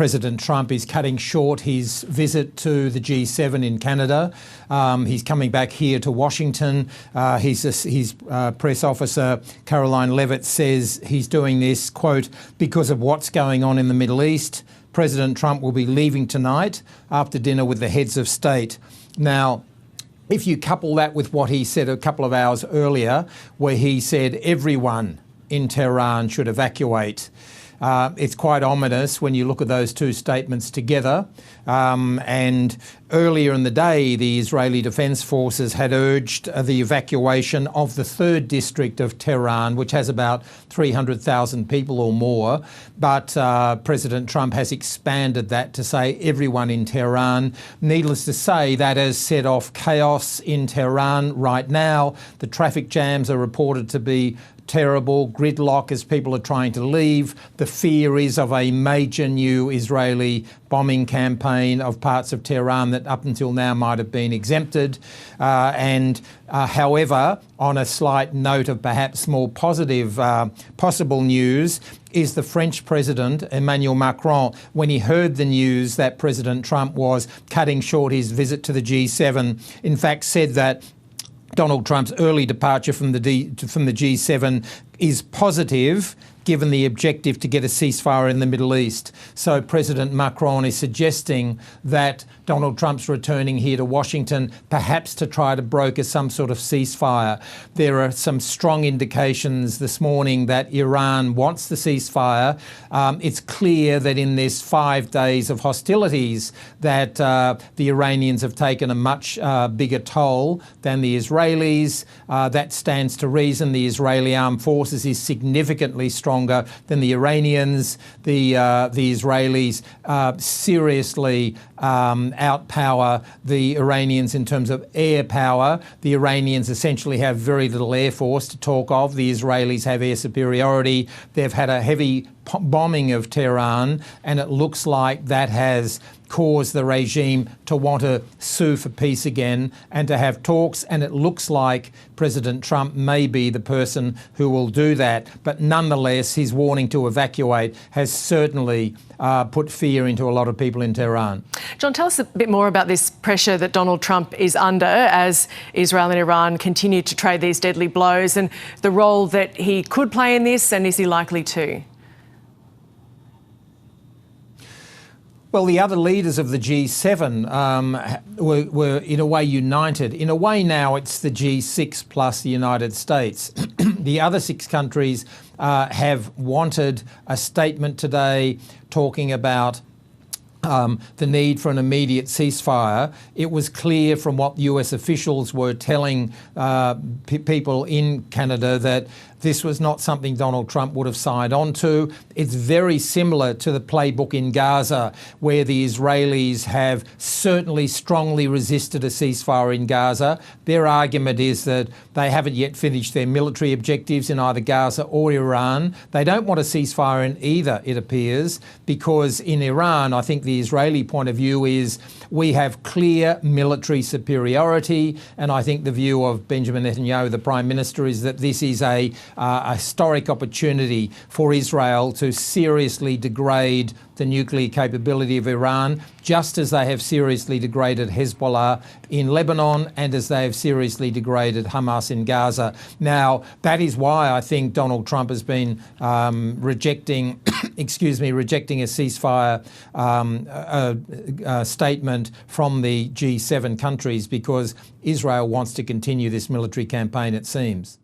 President Trump is cutting short his visit to the G7 in Canada. He's coming back here to Washington. His press officer, Caroline Levitt, says he's doing this, quote, because of what's going on in the Middle East. President Trump will be leaving tonight after dinner with the heads of state. Now, if you couple that with what he said a couple of hours earlier, where he said everyone in Tehran should evacuate, it's quite ominous when you look at those two statements together. And earlier in the day, the Israeli Defence Forces had urged the evacuation of the 3rd district of Tehran, which has about 300,000 people or more. But President Trump has expanded that to say everyone in Tehran. Needless to say, that has set off chaos in Tehran right now. The traffic jams are reported to be terrible, gridlock as people are trying to leave. The fear is of a major new Israeli bombing campaign of parts of Tehran that up until now might have been exempted. However, on a slight note of perhaps more positive possible news, is the French President Emmanuel Macron, when he heard the news that President Trump was cutting short his visit to the G7, in fact said that Donald Trump's early departure from the G7 is positive, given the objective to get a ceasefire in the Middle East. So President Macron is suggesting that Donald Trump's returning here to Washington, perhaps to try to broker some sort of ceasefire. There are some strong indications this morning that Iran wants the ceasefire. It's clear that in this 5 days of hostilities that the Iranians have taken a much bigger toll than the Israelis. That stands to reason. The Israeli armed forces is significantly stronger than the Iranians. The Israelis seriously outpower the Iranians in terms of air power. The Iranians essentially have very little air force to talk of. The Israelis have air superiority. They've had a heavy bombing of Tehran, and it looks like that has caused the regime to want to sue for peace again and to have talks, and it looks like President Trump may be the person who will do that. But nonetheless, his warning to evacuate has certainly put fear into a lot of people in Tehran. John, tell us a bit more about this pressure that Donald Trump is under as Israel and Iran continue to trade these deadly blows, and the role that he could play in this, and is he likely to? Well, the other leaders of the G7 were in a way united. In a way now it's the G6 plus the United States. The other 6 countries have wanted a statement today talking about the need for an immediate ceasefire. It was clear from what US officials were telling people in Canada that this was not something Donald Trump would have signed on to. It's very similar to the playbook in Gaza, where the Israelis have certainly strongly resisted a ceasefire in Gaza. Their argument is that they haven't yet finished their military objectives in either Gaza or Iran. They don't want a ceasefire in either, it appears, because in Iran, I think the Israeli point of view is we have clear military superiority, and I think the view of Benjamin Netanyahu, the Prime Minister, is that this is a historic opportunity for Israel to seriously degrade the nuclear capability of Iran, just as they have seriously degraded Hezbollah in Lebanon and as they have seriously degraded Hamas in Gaza. Now, that is why I think Donald Trump has been rejecting a ceasefire statement from the G7 countries, because Israel wants to continue this military campaign, it seems.